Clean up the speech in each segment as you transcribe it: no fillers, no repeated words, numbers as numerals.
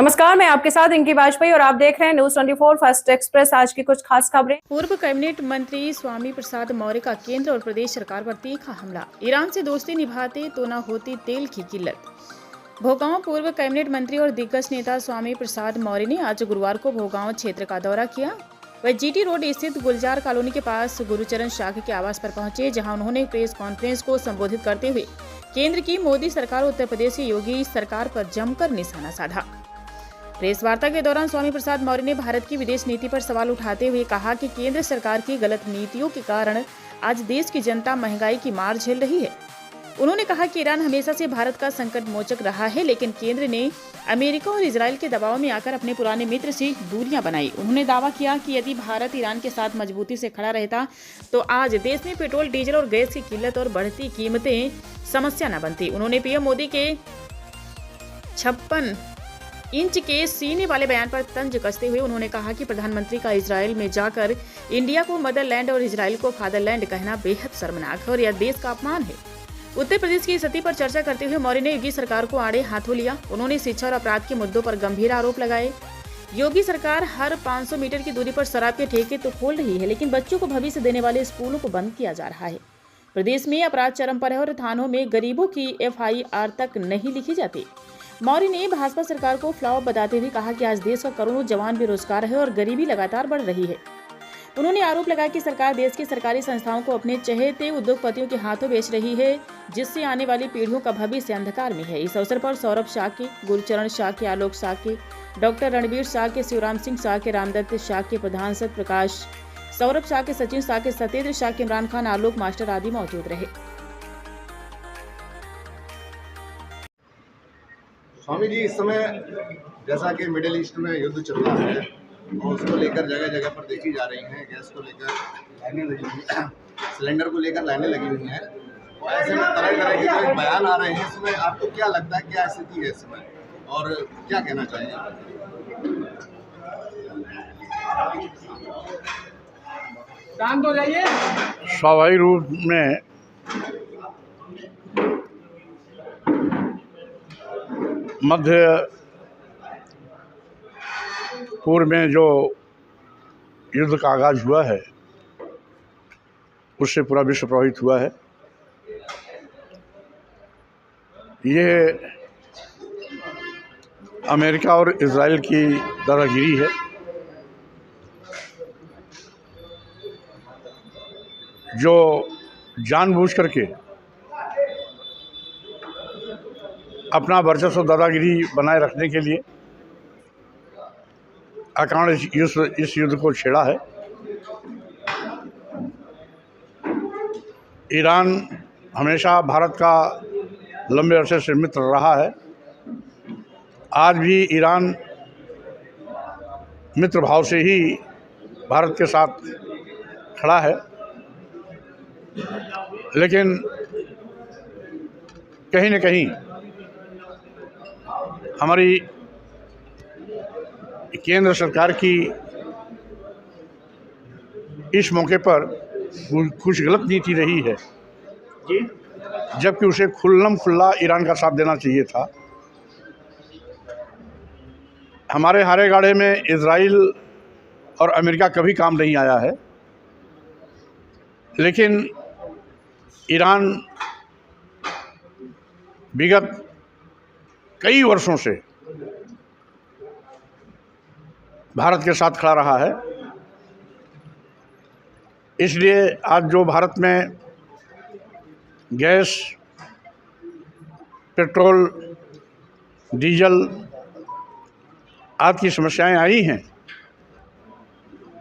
नमस्कार, मैं आपके साथ इनकी वाजपेयी और आप देख रहे हैं न्यूज 24 फर्स्ट एक्सप्रेस। आज की कुछ खास खबरें। पूर्व कैबिनेट मंत्री स्वामी प्रसाद मौर्य का केंद्र और प्रदेश सरकार पर तीखा हमला। ईरान से दोस्ती निभाते तो न होती तेल की किल्लत। भोगांव पूर्व कैबिनेट मंत्री और दिग्गज नेता स्वामी प्रसाद मौर्य ने आज गुरुवार को भोगांव क्षेत्र का दौरा किया। वह जीटी रोड स्थित गुलजार कॉलोनी के पास गुरुचरण शाक्य के आवास पर पहुंचे, जहां उन्होंने प्रेस कॉन्फ्रेंस को संबोधित करते हुए केंद्र की मोदी सरकार और उत्तर प्रदेश की योगी सरकार पर जमकर निशाना साधा। प्रेस वार्ता के दौरान स्वामी प्रसाद मौर्य ने भारत की विदेश नीति पर सवाल उठाते हुए कहा कि केंद्र सरकार की गलत नीतियों के कारण आज देश की जनता महंगाई की मार झेल रही है। उन्होंने कहा कि ईरान हमेशा से भारत का संकट मोचक रहा है, लेकिन केंद्र ने अमेरिका और इजराइल के दबाव में आकर अपने पुराने मित्र से दूरियां बनाई। उन्होंने दावा किया कि यदि भारत ईरान के साथ मजबूती से खड़ा रहता तो आज देश में पेट्रोल, डीजल और गैस की किल्लत और बढ़ती कीमतें समस्या न बनती। उन्होंने पीएम मोदी के 56 इंच के सीने वाले बयान पर तंज कसते हुए उन्होंने कहा कि प्रधानमंत्री का इजराइल में जाकर इंडिया को मदरलैंड और इजराइल को फादरलैंड कहना बेहद शर्मनाक है और यह देश का अपमान है। उत्तर प्रदेश की स्थिति पर चर्चा करते हुए मौर्य ने योगी सरकार को आड़े हाथों लिया। उन्होंने शिक्षा और अपराध के मुद्दों पर गंभीर आरोप लगाए। योगी सरकार हर 500 मीटर की दूरी पर शराब के ठेके तो खोल रही है, लेकिन बच्चों को भविष्य देने वाले स्कूलों को बंद किया जा रहा है। प्रदेश में अपराध चरम पर है और थानों में गरीबों की FIR तक नहीं लिखी जाती। मौर्य ने भाजपा सरकार को फ्लॉप बताते हुए कहा कि आज देश का करोड़ों जवान बेरोजगार है और गरीबी लगातार बढ़ रही है। उन्होंने आरोप लगाया कि सरकार देश की सरकारी संस्थाओं को अपने चहेते उद्योगपतियों के हाथों बेच रही है, जिससे आने वाली पीढ़ियों का भविष्य अंधकार में है। इस अवसर पर सौरभ शाक्य, गुरुचरण शाक्य, आलोक शाक्य, डॉक्टर रणवीर शाक्य, शिवराम सिंह शाक्य, रामदत्त शाक्य, प्रधान सत प्रकाश, सौरभ शाक्य, सचिन शाक्य, सत्येंद्र शाक्य, इमरान खान, आलोक मास्टर आदि मौजूद रहे। स्वामी जी, इस समय जैसा कि मिडिल ईस्ट में युद्ध चल रहा है और उसको लेकर जगह जगह पर देखी जा रही हैं, गैस को लेकर लाइनें लगी हुई हैं, सिलेंडर को लेकर लाइनें लगी हुई हैं, और ऐसे में तरह तरह के जो बयान आ रहे हैं, इसमें आपको क्या लगता है, क्या स्थिति है इसमें और क्या कहना चाहिए? शांत हो जाइए। स्वाभाविक रूप में मध्य पूर्व में जो युद्ध का आगाज हुआ है उससे पूरा विश्व प्रभावित हुआ है। ये अमेरिका और इजराइल की दादागिरी है। जो जानबूझ करके अपना वर्चस्व दादागिरी बनाए रखने के लिए अकारण इस युद्ध को छेड़ा है। ईरान हमेशा भारत का लंबे अरसे से मित्र रहा है। आज भी ईरान मित्र भाव से ही भारत के साथ खड़ा है, लेकिन कहीं न कहीं हमारी केंद्र सरकार की इस मौके पर कुछ गलत नीति रही है, जबकि उसे खुल्लम खुल्ला ईरान का साथ देना चाहिए था। हमारे हारे गाड़े में इजराइल और अमेरिका कभी काम नहीं आया है, लेकिन ईरान विगत कई वर्षों से भारत के साथ खड़ा रहा है। इसलिए आज जो भारत में गैस, पेट्रोल, डीजल आदि की समस्याएं आई हैं,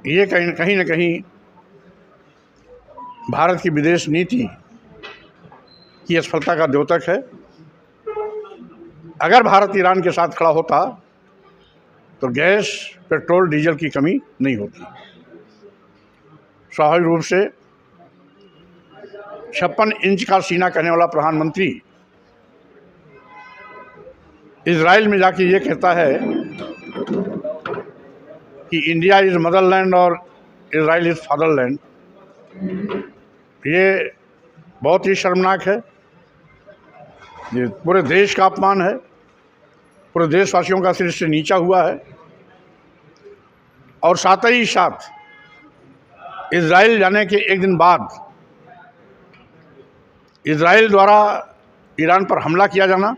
ये कहीं न कहीं भारत की विदेश नीति की असफलता का द्योतक है। अगर भारत ईरान के साथ खड़ा होता तो गैस, पेट्रोल, डीजल की कमी नहीं होती। स्वाभाविक रूप से 56 इंच का सीना कहने वाला प्रधानमंत्री इजराइल में जाके ये कहता है कि इंडिया इज़ मदरलैंड और इजराइल इज़ फादरलैंड। ये बहुत ही शर्मनाक है, ये पूरे देश का अपमान है। पूरे देशवासियों का सिर से नीचा हुआ है। और साथ ही साथ इजराइल जाने के एक दिन बाद इजराइल द्वारा ईरान पर हमला किया जाना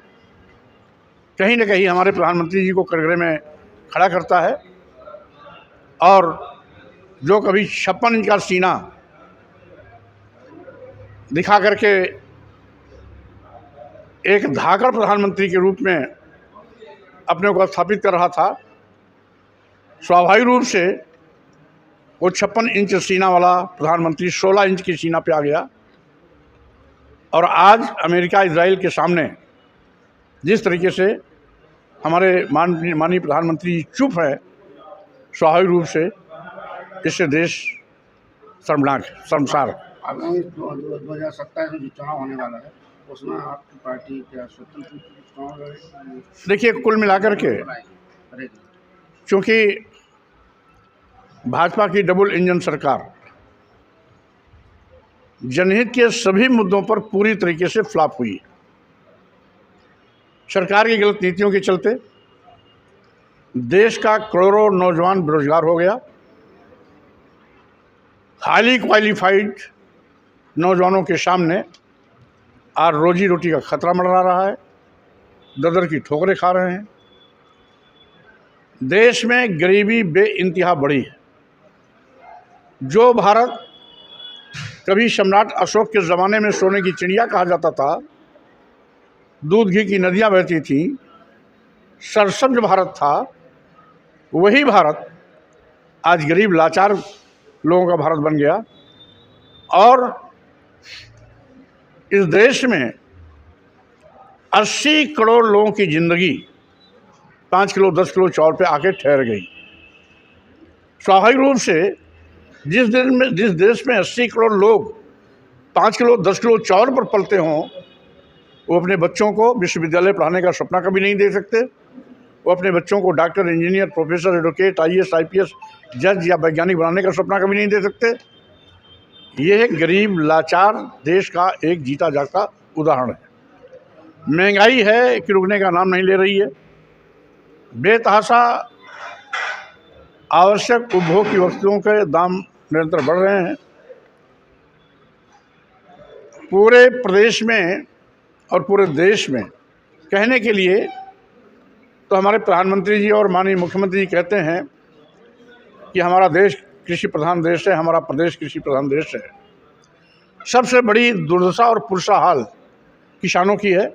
कहीं न कहीं हमारे प्रधानमंत्री जी को कटघरे में खड़ा करता है। और जो कभी 56 इंच का सीना दिखा करके एक धाकड़ प्रधानमंत्री के रूप में अपने को स्थापित कर रहा था, स्वाभाविक रूप से वो 56 इंच सीना वाला प्रधानमंत्री 16 इंच की सीना पे आ गया। और आज अमेरिका इजराइल के सामने जिस तरीके से हमारे माननीय प्रधानमंत्री चुप है, स्वाभाविक रूप से इससे देश शर्मसार है। आगामी 2027 में जो चुनाव होने वाला है उसमें आपकी पार्टी क्या स्वतंत्र चुनाव लड़ेगी? देखिए, कुल मिलाकर के चूँकि भाजपा की डबल इंजन सरकार जनहित के सभी मुद्दों पर पूरी तरीके से फ्लॉप हुई। सरकार की गलत नीतियों के चलते देश का करोड़ों नौजवान बेरोजगार हो गया। हाईली क्वालिफाइड नौजवानों के सामने आज रोजी रोटी का खतरा मंडरा रहा है, ददर की ठोकरें खा रहे हैं। देश में गरीबी बेइंतहा बढ़ी है। जो भारत कभी सम्राट अशोक के ज़माने में सोने की चिड़िया कहा जाता था, दूध घी की नदियां बहती थीं, सरसब्ज भारत था, वही भारत आज गरीब लाचार लोगों का भारत बन गया। और इस देश में 80 करोड़ लोगों की ज़िंदगी 5 किलो 10 किलो चावल पे आके ठहर गई। स्वाभाविक रूप से जिस देश में 80 करोड़ लोग 5 किलो 10 किलो चावल पर पलते हों, वो अपने बच्चों को विश्वविद्यालय पढ़ाने का सपना कभी नहीं दे सकते। वो अपने बच्चों को doctor, engineer, professor, advocate, IAS, IPS, जज या वैज्ञानिक बनाने का सपना कभी नहीं दे सकते। ये गरीब लाचार देश का एक जीता जागता उदाहरण है। महंगाई है कि रुकने का नाम नहीं ले रही है। बेतहाशा आवश्यक उपभोग की वस्तुओं के दाम निरंतर बढ़ रहे हैं। पूरे प्रदेश में और पूरे देश में कहने के लिए तो हमारे प्रधानमंत्री जी और माननीय मुख्यमंत्री जी कहते हैं कि हमारा देश कृषि प्रधान देश है, हमारा प्रदेश कृषि प्रधान देश है। सबसे बड़ी दुर्दशा और पुरसा हाल किसानों की है।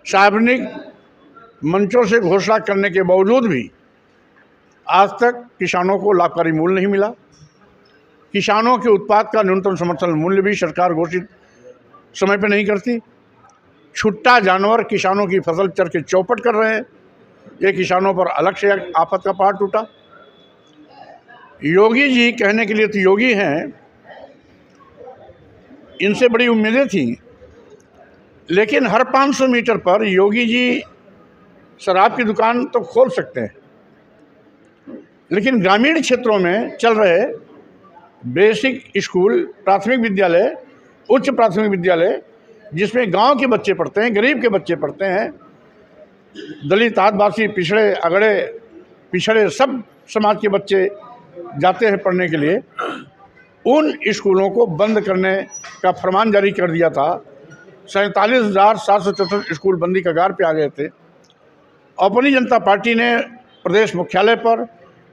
सार्वजनिक मंचों से घोषणा करने के बावजूद भी आज तक किसानों को लाभकारी मूल्य नहीं मिला। किसानों के उत्पाद का न्यूनतम समर्थन मूल्य भी सरकार घोषित समय पर नहीं करती। छुट्टा जानवर किसानों की फसल चर के चौपट कर रहे हैं। ये किसानों पर अलग से आफत का पहाड़ टूटा। योगी जी कहने के लिए तो योगी हैं, इनसे बड़ी उम्मीदें थीं, लेकिन हर 500 मीटर पर योगी जी शराब की दुकान तो खोल सकते हैं, लेकिन ग्रामीण क्षेत्रों में चल रहे बेसिक स्कूल, प्राथमिक विद्यालय, उच्च प्राथमिक विद्यालय, जिसमें गांव के बच्चे पढ़ते हैं, गरीब के बच्चे पढ़ते हैं, दलित, आदिवासी, पिछड़े, अगड़े, पिछड़े सब समाज के बच्चे जाते हैं पढ़ने के लिए, उन स्कूलों को बंद करने का फरमान जारी कर दिया था। 47,764 स्कूल बंदी कगार पे आ गए थे। अपनी जनता पार्टी ने प्रदेश मुख्यालय पर,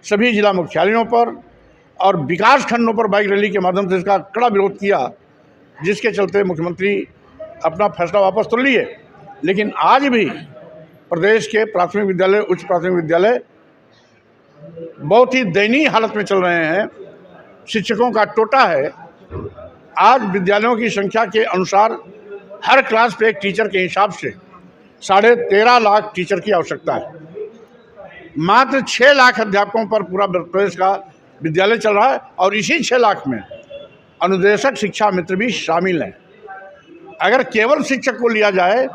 सभी जिला मुख्यालयों पर और विकास खंडों पर बाइक रैली के माध्यम से इसका कड़ा विरोध किया, जिसके चलते मुख्यमंत्री अपना फैसला वापस तो लिए। लेकिन आज भी प्रदेश के प्राथमिक विद्यालय, उच्च प्राथमिक विद्यालय बहुत ही दयनीय हालत में चल रहे हैं। शिक्षकों का टोटा है। आज विद्यालयों की संख्या के अनुसार हर क्लास पे एक टीचर के हिसाब से 13.5 लाख टीचर की आवश्यकता है। मात्र 6 लाख अध्यापकों पर पूरा प्रदेश का विद्यालय चल रहा है, और इसी 6 लाख में अनुदेशक, शिक्षा मित्र भी शामिल हैं। अगर केवल शिक्षक को लिया जाए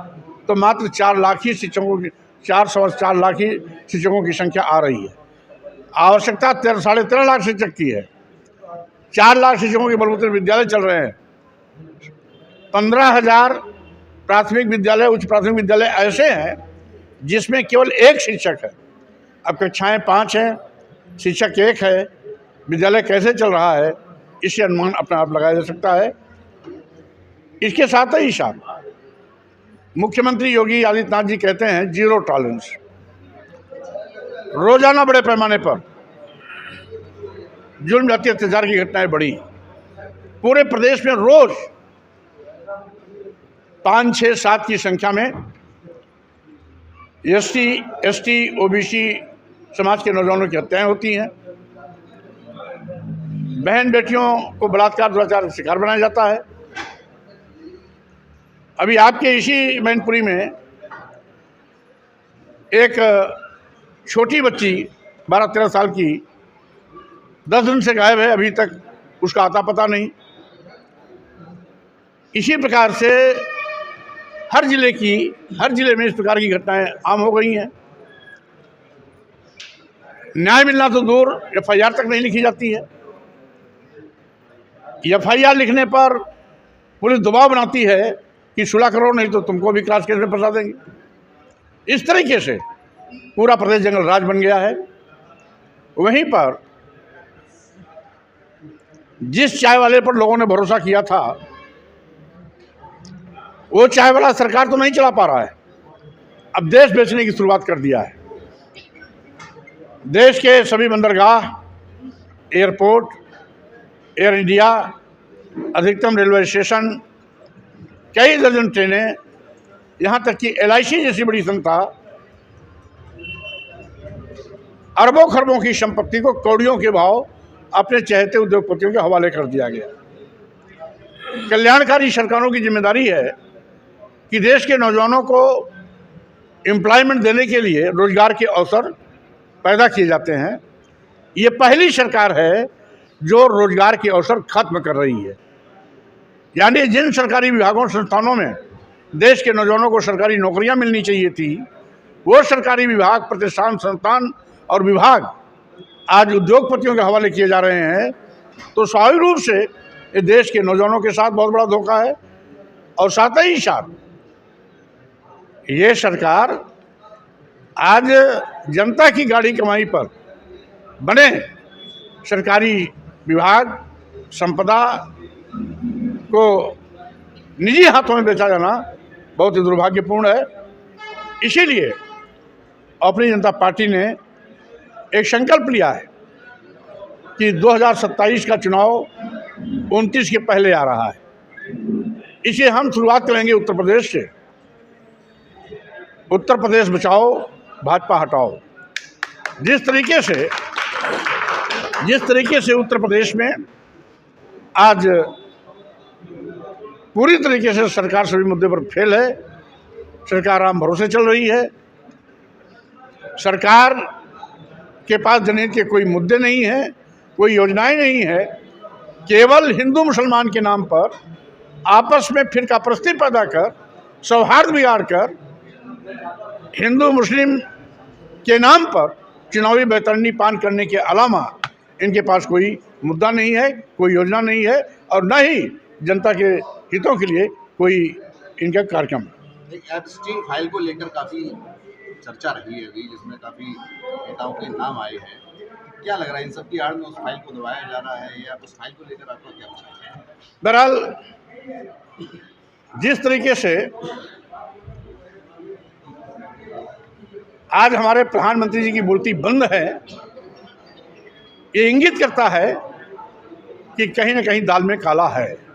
तो मात्र 4 लाख ही शिक्षकों की 4.25 लाख ही शिक्षकों की संख्या आ रही है। आवश्यकता 13.5 लाख शिक्षक की है। 4 लाख शिक्षकों के बलबूते विद्यालय चल रहे हैं। 15,000 प्राथमिक विद्यालय, उच्च प्राथमिक विद्यालय ऐसे हैं जिसमें केवल एक शिक्षक है। अब कक्षाएं 5 हैं, शिक्षक 1 है। विद्यालय कैसे चल रहा है इससे अनुमान अपने आप लगाया जा सकता है। इसके साथ ही साथ मुख्यमंत्री योगी आदित्यनाथ जी कहते हैं जीरो टॉलरेंस। रोजाना बड़े पैमाने पर जुल्म जाति अत्याचार की घटनाएं बढ़ी। पूरे प्रदेश में रोज 5, 6, 7 की संख्या में ST, OBC समाज के नौजवानों की हत्याएं होती हैं। बहन बेटियों को बलात्कार दुराचार का शिकार बनाया जाता है। अभी आपके इसी मैनपुरी में एक छोटी बच्ची 12-13 साल की 10 दिन से गायब है, अभी तक उसका आता पता नहीं। इसी प्रकार से हर जिले में इस प्रकार की घटनाएं आम हो गई हैं। न्याय मिलना तो दूर, FIR तक नहीं लिखी जाती है। FIR लिखने पर पुलिस दबाव बनाती है कि सुलह करो, नहीं तो तुमको भी क्रास केस में फंसा देंगे। इस तरीके से पूरा प्रदेश जंगल राज बन गया है। वहीं पर जिस चाय वाले पर लोगों ने भरोसा किया था, वो चाय वाला सरकार तो नहीं चला पा रहा है, अब देश बेचने की शुरुआत कर दिया है। देश के सभी बंदरगाह, एयरपोर्ट, एयर इंडिया, अधिकतम रेलवे स्टेशन, कई दर्जन ट्रेनें, यहाँ तक कि LIC जैसी बड़ी संस्था अरबों खरबों की संपत्ति को कौड़ियों के भाव अपने चहेते उद्योगपतियों के हवाले कर दिया गया। कल्याणकारी सरकारों की जिम्मेदारी है कि देश के नौजवानों को एम्प्लॉयमेंट देने के लिए रोजगार के अवसर पैदा किए जाते हैं। ये पहली सरकार है जो रोजगार के अवसर खत्म कर रही है। यानी जिन सरकारी विभागों संस्थानों में देश के नौजवानों को सरकारी नौकरियां मिलनी चाहिए थी, वो सरकारी विभाग, प्रतिष्ठान, संस्थान और विभाग आज उद्योगपतियों के हवाले किए जा रहे हैं। तो स्वाभाविक रूप से ये देश के नौजवानों के साथ बहुत बड़ा धोखा है। और साथ ही साथ ये सरकार आज जनता की गाड़ी कमाई पर बने सरकारी विभाग, संपदा को निजी हाथों में बेचा जाना बहुत ही दुर्भाग्यपूर्ण है। इसीलिए अपनी जनता पार्टी ने एक संकल्प लिया है कि 2027 का चुनाव 29 के पहले आ रहा है। इसे हम शुरुआत करेंगे उत्तर प्रदेश से। उत्तर प्रदेश बचाओ, भाजपा हटाओ। जिस तरीके से उत्तर प्रदेश में आज पूरी तरीके से सरकार सभी मुद्दे पर फेल है, सरकार आम भरोसे चल रही है, सरकार के पास जनहित के कोई मुद्दे नहीं है, कोई योजनाएं नहीं है, केवल हिंदू मुसलमान के नाम पर आपस में फिरकापरस्ती पैदा कर, सौहार्द बिगाड़ कर, हिंदू मुस्लिम के नाम पर चुनावी बैतरनी पान करने के अलावा इनके पास कोई मुद्दा नहीं है, कोई योजना नहीं है और न ही जनता के हितों के लिए कोई इनका कार्यक्रम। एप्स्टीन फाइल को लेकर काफ़ी चर्चा रही है अभी, जिसमें काफ़ी नेताओं के नाम आए हैं। क्या लग रहा है इन सब की आड़ में उस फाइल को दबाया जा रहा है या उस फाइल को लेकर आपका क्या विचार है? बहरहाल जिस तरीके से आज हमारे प्रधानमंत्री जी की मूर्ति बंद है, ये इंगित करता है कि कहीं न कहीं दाल में काला है।